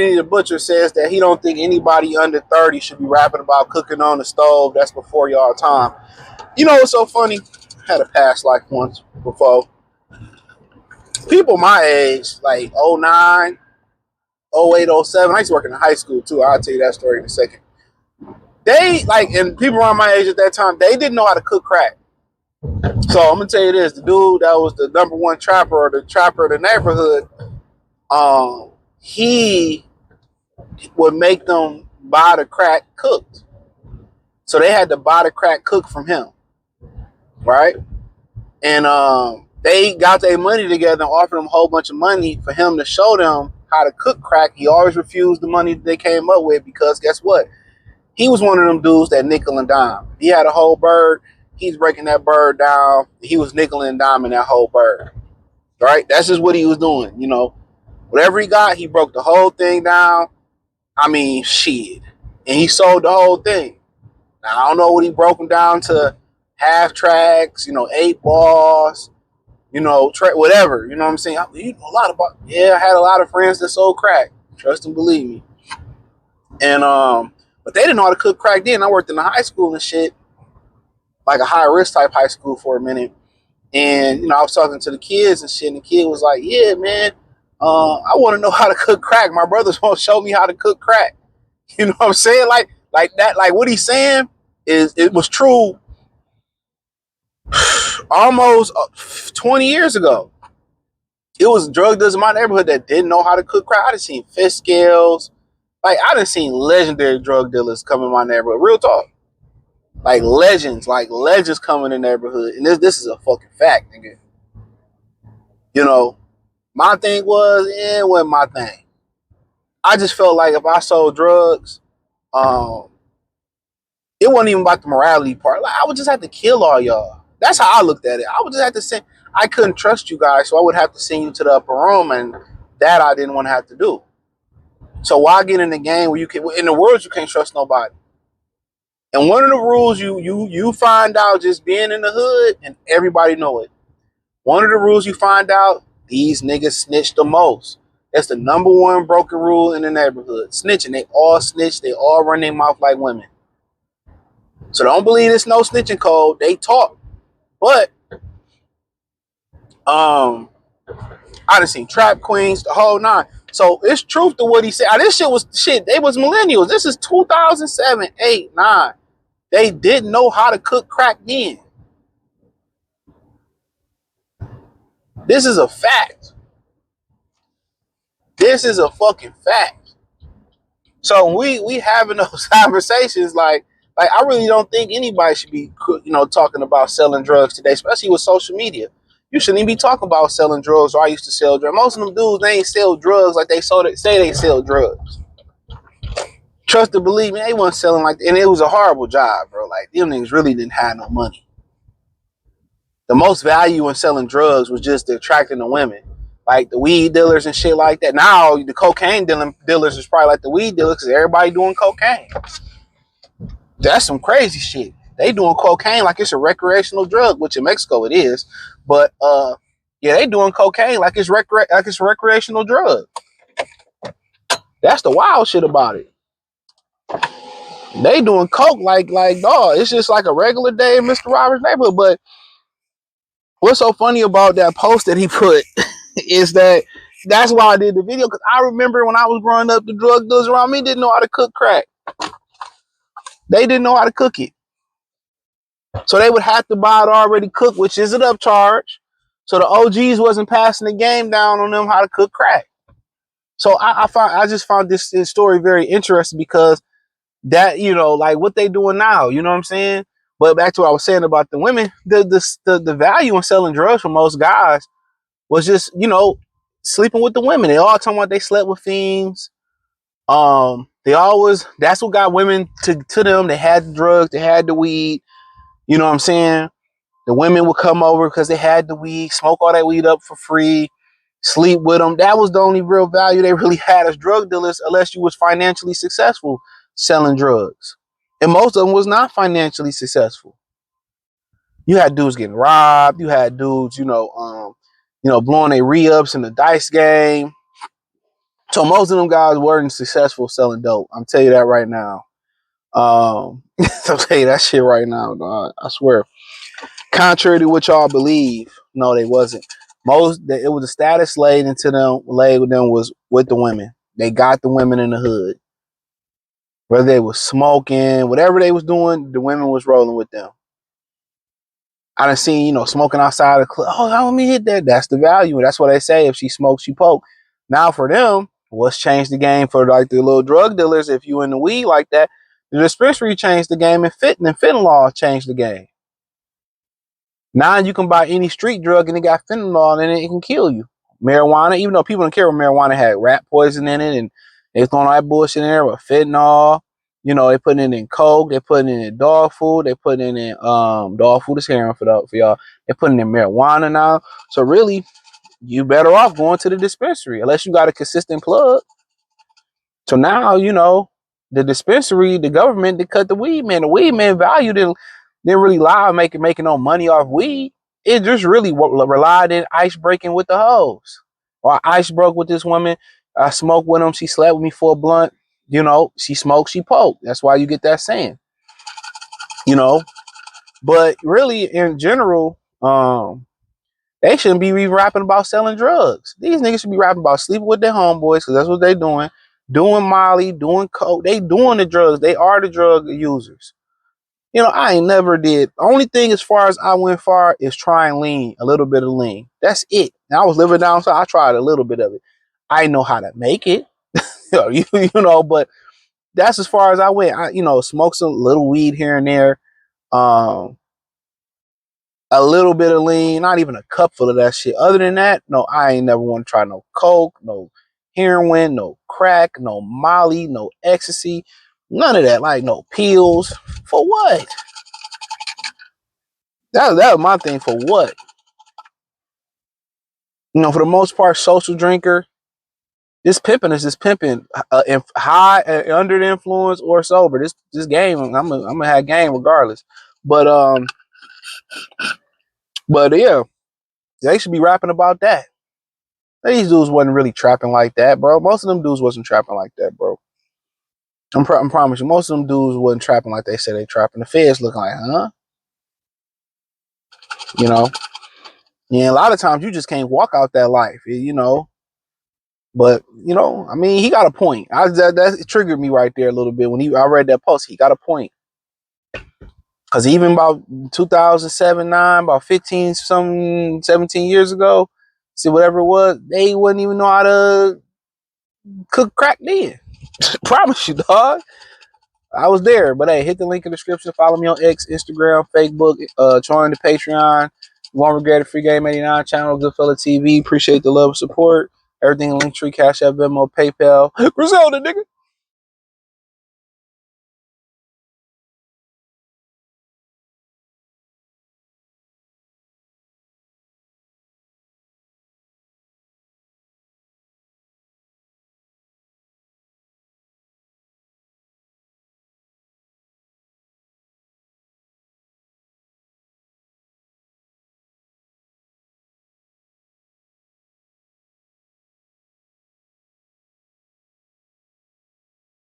Benny the Butcher says that he don't think anybody under 30 should be rapping about cooking on the stove. That's before y'all time. You know what's so funny? I had a past life once before. People my age, like 09, 08, 07. I used to work in high school too. I'll tell you that story in a second. They, like, and people around my age at that time, they didn't know how to cook crack. So I'm going to tell you this. The dude that was the number one trapper, or the trapper of the neighborhood, he would make them buy the crack cooked. So they had to buy the crack cooked from him, right? And they got their money together and offered him a whole bunch of money for him to show them how to cook crack. He always refused the money that they came up with because guess what? He was one of them dudes that nickel and dime. He had a whole bird. He's breaking that bird down. He was nickel and diming that whole bird, right? That's just what he was doing, you know. Whatever he got, he broke the whole thing down. I mean, shit. And he sold the whole thing. Now, I don't know what he broke them down to, half tracks, you know, 8 balls, you know, whatever. You know what I'm saying? You know a lot about. Yeah, I had a lot of friends that sold crack. Trust and believe me. And but they didn't know how to cook crack then. I worked in the high school and shit, like a high risk type high school for a minute. And you know, I was talking to the kids and shit, and the kid was like, "Yeah, man, I want to know how to cook crack. My brothers won't show me how to cook crack." You know what I'm saying? Like that. Like what he's saying is it was true. Almost 20 years ago, it was drug dealers in my neighborhood that didn't know how to cook crack. I done seen fish scales. Like, I done seen legendary drug dealers come in my neighborhood. Real talk. Like legends coming in the neighborhood. And this is a fucking fact, nigga. You know, my thing was, it wasn't my thing. I just felt like if I sold drugs, it wasn't even about the morality part. Like, I would just have to kill all y'all. That's how I looked at it. I would just have to say, I couldn't trust you guys, so I would have to send you to the upper room, and that I didn't want to have to do. So why get in the game where you can, in the world, you can't trust nobody? And one of the rules you find out just being in the hood, and everybody know it. One of the rules you find out, these niggas snitch the most. That's the number one broken rule in the neighborhood. Snitching. They all snitch. They all run their mouth like women. So don't believe it's no snitching code. They talk. But I done seen trap queens, the whole nine. So it's truth to what he said. This shit was shit. They was millennials. This is 2007, 8, 9. They didn't know how to cook crack then. This is a fact. This is a fucking fact. So we having those conversations like I really don't think anybody should be, you know, talking about selling drugs today, especially with social media. You shouldn't even be talking about selling drugs, or I used to sell drugs. Most of them dudes, they ain't sell drugs like they say they sell drugs. Trust to believe me, they wasn't selling like that. And it was a horrible job, bro. Like, them niggas really didn't have no money. The most value in selling drugs was just attracting the women. Like the weed dealers and shit like that. Now, the cocaine dealers is probably like the weed dealers because everybody doing cocaine. That's some crazy shit. They doing cocaine like it's a recreational drug, which in Mexico it is. But yeah, they doing cocaine like it's a recreational drug. That's the wild shit about it. They doing coke like dog. It's just like a regular day in Mr. Roberts' neighborhood. But what's so funny about that post that he put is that's why I did the video, because I remember when I was growing up, the drug dealers around me didn't know how to cook crack. They didn't know how to cook it. So they would have to buy it already cooked, which is an upcharge. So the OGs wasn't passing the game down on them how to cook crack. So I just found this story very interesting because that, you know, like what they doing now, you know what I'm saying? But back to what I was saying about the women, the value in selling drugs for most guys was just, you know, sleeping with the women. They all talking about they slept with fiends. That's what got women to them. They had the drugs, they had the weed. You know what I'm saying? The women would come over because they had the weed, smoke all that weed up for free, sleep with them. That was the only real value they really had as drug dealers, unless you was financially successful selling drugs. And most of them was not financially successful. You had dudes getting robbed. You had dudes, blowing their re-ups in the dice game. So most of them guys weren't successful selling dope. I'm telling you that right now. I'll tell you that shit right now, dog. I swear. Contrary to what y'all believe, no, they wasn't. It was a status laid with them was with the women. They got the women in the hood. Whether they was smoking, whatever they was doing, the women was rolling with them. I done seen, smoking outside the club. Oh, let me hit that. That's the value. That's what they say. If she smokes, she poke. Now for them, what's changed the game for like the little drug dealers? If you in the weed like that, the dispensary changed the game, and fentanyl changed the game. Now you can buy any street drug and it got fentanyl in it. It can kill you. Marijuana, even though people don't care what marijuana had rat poison in it and they throwing all that bullshit in there with fentanyl. They putting it in coke, they putting it in dog food, they putting it in dog food is heroin for y'all. They're putting it in marijuana now. So really, you better off going to the dispensary unless you got a consistent plug. So now, the dispensary, the government, they cut the weed man. The weed man value didn't really lie on making no money off weed. It just really relied in ice breaking with the hoes. Or I ice broke with this woman. I smoked with him. She slept with me for a blunt. She smoked, she poked. That's why you get that saying. But really, in general, they shouldn't be rapping about selling drugs. These niggas should be rapping about sleeping with their homeboys because that's what they doing. Doing Molly, doing coke. They doing the drugs. They are the drug users. I ain't never did. Only thing as far as I went far is trying lean, a little bit of lean. That's it. Now I was living down south. I tried a little bit of it. I know how to make it. But that's as far as I went. I smoked some little weed here and there. A little bit of lean, not even a cup full of that shit. Other than that, no, I ain't never want to try no coke, no heroin, no crack, no Molly, no ecstasy, none of that. Like no pills. For what? That was my thing. For what? For the most part, social drinker. This pimping is just pimping, high, under the influence or sober. This game, I'm gonna have game regardless. But yeah, they should be rapping about that. These dudes wasn't really trapping like that, bro. Most of them dudes wasn't trapping like that, bro. I'm promise you, most of them dudes wasn't trapping like they said they trapping. The feds looking like, huh? Yeah, a lot of times you just can't walk out that life, But I mean, he got a point. That triggered me right there a little bit when I read that post. He got a point. Cause even about 2007, 9, about 17 years ago, see whatever it was, they wouldn't even know how to cook crack then. Promise you, dog. I was there, but hey, hit the link in the description. Follow me on X, Instagram, Facebook, join the Patreon. Won't regret it. Free Game 89 channel, Goodfella TV. Appreciate the love and support. Everything in Linktree, Cash App, Venmo, PayPal. Griselda, nigga.